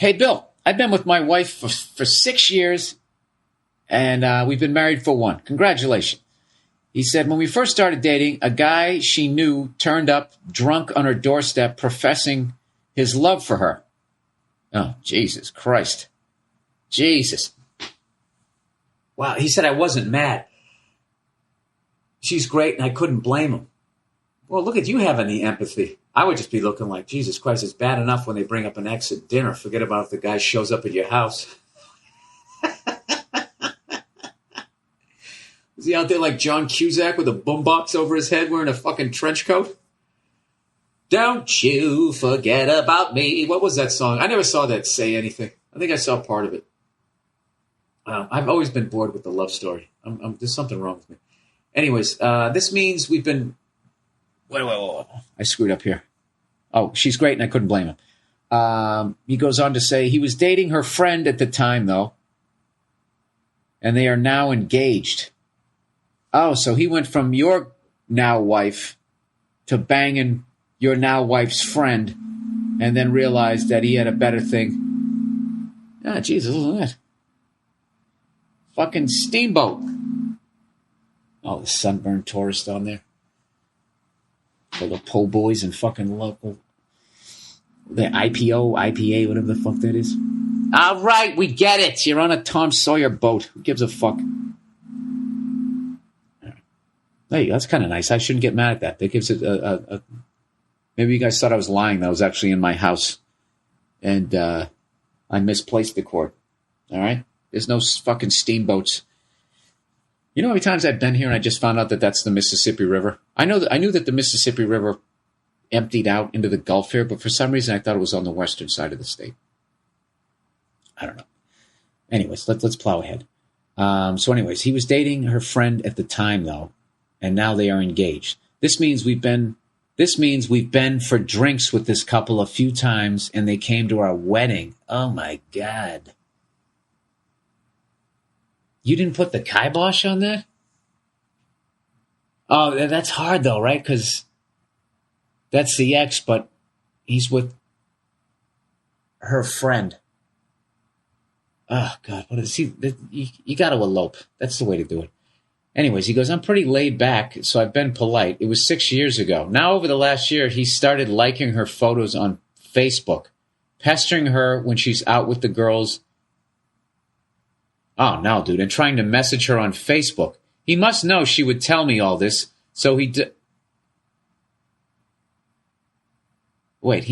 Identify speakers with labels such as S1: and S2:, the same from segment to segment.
S1: Hey, Bill, I've been with my wife for 6 years, and we've been married for 1. Congratulations. He said, when we first started dating, a guy she knew turned up drunk on her doorstep professing his love for her. Oh, Jesus Christ. Jesus. Wow, he said I wasn't mad. She's great, and I couldn't blame him. Well, look at you having the empathy. I would just be looking like, Jesus Christ, it's bad enough when they bring up an ex at dinner. Forget about if the guy shows up at your house. Is he out there like John Cusack with a boombox over his head wearing a fucking trench coat? Don't you forget about me. What was that song? I never saw that Say Anything. I think I saw part of it. I've always been bored with the love story. There's something wrong with me. Anyways, this means we've been... Wait. I screwed up here. Oh, she's great and I couldn't blame him. He goes on to say he was dating her friend at the time, though. And they are now engaged. Oh, so he went from your now wife to banging your now wife's friend and then realized that he had a better thing. Ah, Jesus, look at that. Fucking steamboat. Oh, the sunburned tourist on there. For the po' boys and fucking local. The IPA, whatever the fuck that is. All right, we get it. You're on a Tom Sawyer boat. Who gives a fuck? Hey, that's kind of nice. I shouldn't get mad at that. That gives it a... Maybe you guys thought I was lying. That was actually in my house. And I misplaced the cord. All right? There's no fucking steamboats. You know how many times I've been here and I just found out that that's the Mississippi River? I knew that the Mississippi River emptied out into the Gulf here, but for some reason I thought it was on the western side of the state. I don't know. Anyways, let's plow ahead. So anyways, he was dating her friend at the time, though, and now they are engaged. This means we've been for drinks with this couple a few times, and they came to our wedding. Oh my God. You didn't put the kibosh on that? Oh, that's hard though, right? Because that's the ex, but he's with her friend. Oh, God, what is he? You got to elope. That's the way to do it. Anyways, he goes, I'm pretty laid back, so I've been polite. It was 6 years ago. Now, over the last year, he started liking her photos on Facebook, pestering her when she's out with the girls. Oh, no, dude, and trying to message her on Facebook. He must know she would tell me all this, so he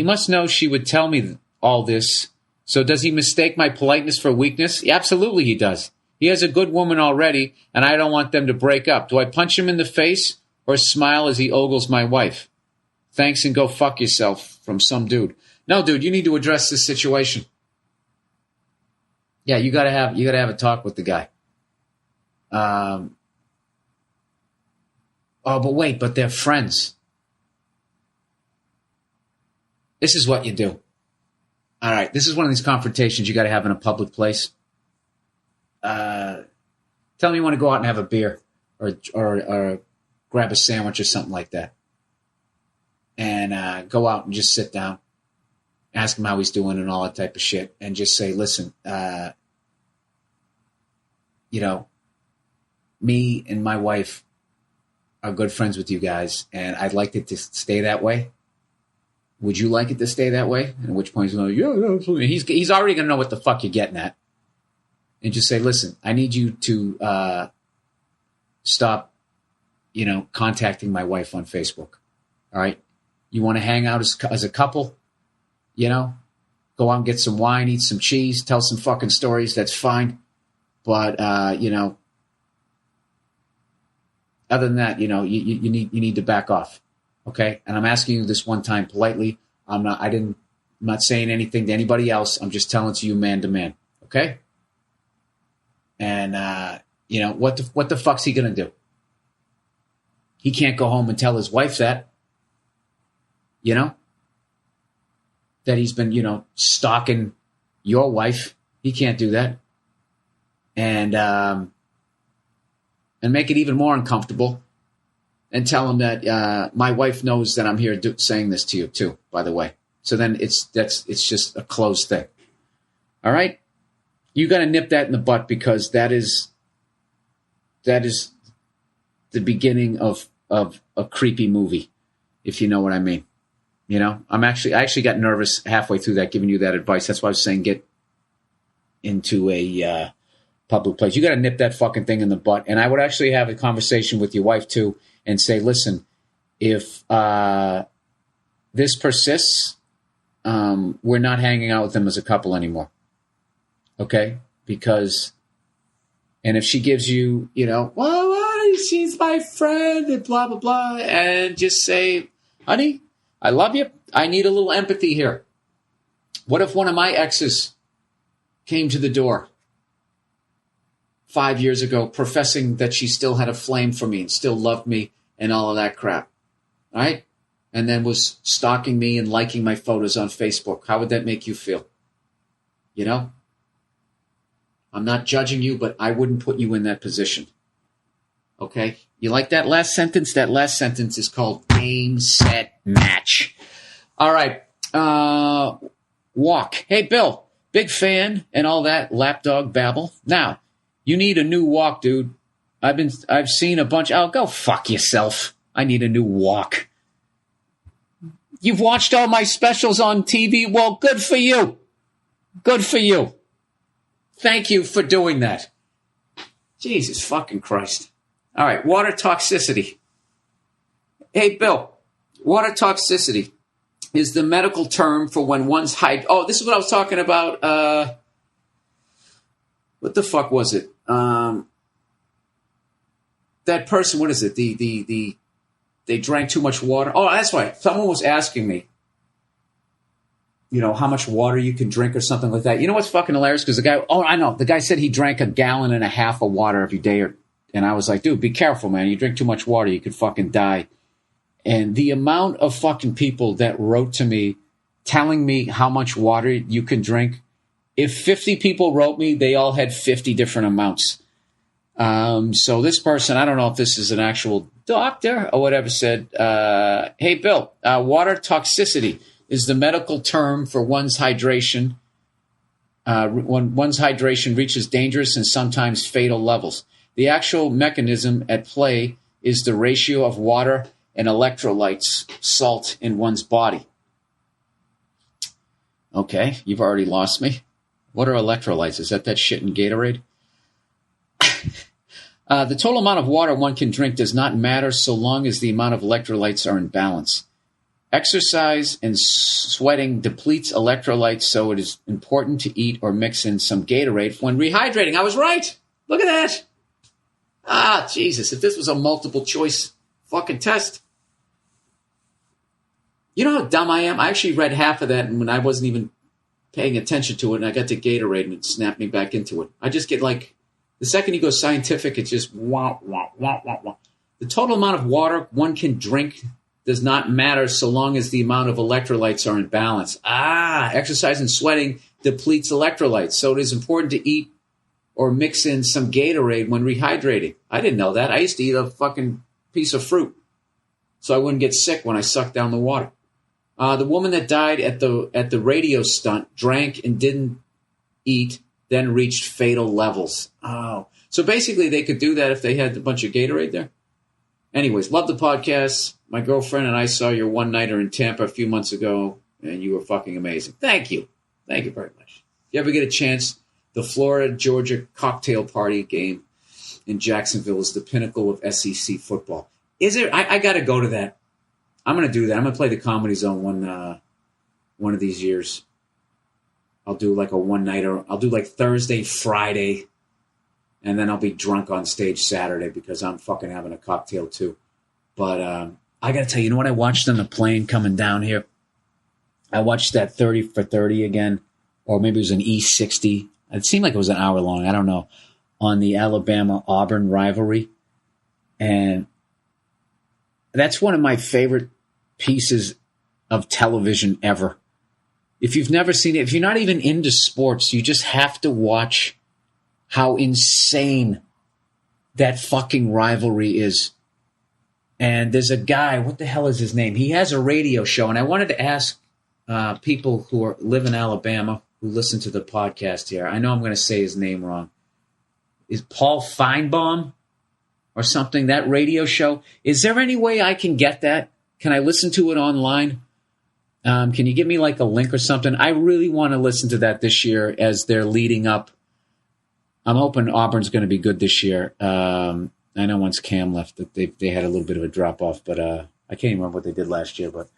S1: must know she would tell me all this, so does he mistake my politeness for weakness? Yeah, absolutely he does. He has a good woman already, and I don't want them to break up. Do I punch him in the face or smile as he ogles my wife? Thanks and go fuck yourself from some dude. No, dude, you need to address this situation. Yeah, you gotta have a talk with the guy. But they're friends. This is what you do. All right, this is one of these confrontations you got to have in a public place. Tell me you want to go out and have a beer or grab a sandwich or something like that. And go out and just sit down, ask him how he's doing and all that type of shit, and just say, listen, me and my wife are good friends with you guys, and I'd like it to stay that way. Would you like it to stay that way? And at which point he's going, yeah, absolutely. He's already going to know what the fuck you're getting at. And just say, listen, I need you to stop, contacting my wife on Facebook. All right? You want to hang out as a couple? Go out and get some wine, eat some cheese, tell some fucking stories. That's fine. But, other than that, you need to back off. Okay? And I'm asking you this one time politely. I'm not saying anything to anybody else. I'm just telling it to you man to man. Okay? And, what the fuck's he going to do? He can't go home and tell his wife that, that he's been, stalking your wife. He can't do that. And make it even more uncomfortable and tell him that my wife knows that I'm here saying this to you too, by the way. So then it's just a closed thing. All right? You got to nip that in the butt, because that is the beginning of a creepy movie, if you know what I mean. You know, I actually got nervous halfway through that, giving you that advice. That's why I was saying get into a public place. You got to nip that fucking thing in the butt. And I would actually have a conversation with your wife too, and say, listen, if this persists, we're not hanging out with them as a couple anymore. Okay? Because, and if she gives you, you know, well, she's my friend and blah, blah, blah, and just say, honey, I love you. I need a little empathy here. What if one of my exes came to the door 5 years ago professing that she still had a flame for me and still loved me and all of that crap, all right? And then was stalking me and liking my photos on Facebook. How would that make you feel? You know? I'm not judging you, but I wouldn't put you in that position. Okay? You like that last sentence? That last sentence is called game, set, match. All right. Walk. Hey, Bill, big fan and all that lapdog babble. Now, you need a new walk, dude. I've seen a bunch. Oh, go fuck yourself. I need a new walk. You've watched all my specials on TV? Well, good for you. Good for you. Thank you for doing that. Jesus fucking Christ. All right, water toxicity. Hey, Bill, water toxicity is the medical term for when one's Oh, this is what I was talking about. What the fuck was it? That person, what is it? They drank too much water. Oh, that's right. Someone was asking me, you know, how much water you can drink or something like that. You know what's fucking hilarious? Because I know. The guy said he drank 1.5 gallons of water every day. And I was like, dude, be careful, man. You drink too much water, you could fucking die. And the amount of fucking people that wrote to me telling me how much water you can drink, if 50 people wrote me, they all had 50 different amounts. So this person, I don't know if this is an actual doctor or whatever, said, hey, Bill, water toxicity is the medical term for one's hydration, when one's hydration reaches dangerous and sometimes fatal levels. The actual mechanism at play is the ratio of water and electrolytes, salt in one's body. Okay, you've already lost me. What are electrolytes? Is that shit in Gatorade? The total amount of water one can drink does not matter so long as the amount of electrolytes are in balance. Exercise and sweating depletes electrolytes, so it is important to eat or mix in some Gatorade when rehydrating. I was right. Look at that. Ah, Jesus, if this was a multiple choice fucking test. You know how dumb I am? I actually read half of that and when I wasn't even paying attention to it, and I got to Gatorade and it snapped me back into it. I just get like, the second you go scientific, it's just wah, wah, wah, wah, wah. The total amount of water one can drink does not matter so long as the amount of electrolytes are in balance. Exercise and sweating depletes electrolytes, so it is important to eat or mix in some Gatorade when rehydrating. I didn't know that. I used to eat a fucking piece of fruit so I wouldn't get sick when I sucked down the water. The woman that died at the radio stunt drank and didn't eat, then reached fatal levels. Oh. So basically they could do that if they had a bunch of Gatorade there? Anyways, love the podcast. My girlfriend and I saw your one-nighter in Tampa a few months ago, and you were fucking amazing. Thank you. Thank you very much. If you ever get a chance, the Florida-Georgia cocktail party game in Jacksonville is the pinnacle of SEC football. Is there? I got to go to that. I'm going to do that. I'm going to play the Comedy Zone one of these years. I'll do like a one-nighter. I'll do like Thursday, Friday, and then I'll be drunk on stage Saturday because I'm fucking having a cocktail too. But I got to tell you, you know what I watched on the plane coming down here? I watched that 30 for 30 again, or maybe it was an E60. It seemed like it was an hour long. I don't know. On the Alabama-Auburn rivalry. And that's one of my favorite pieces of television ever. If you've never seen it, if you're not even into sports, you just have to watch how insane that fucking rivalry is. And there's a guy, what the hell is his name? He has a radio show, and I wanted to ask people who live in Alabama who listen to the podcast here. I know I'm going to say his name wrong. Is Paul Feinbaum or something, that radio show? Is there any way I can get that? Can I listen to it online? Can you give me like a link or something? I really want to listen to that this year as they're leading up. I'm hoping Auburn's going to be good this year. I know once Cam left that they had a little bit of a drop off, but I can't even remember what they did last year. But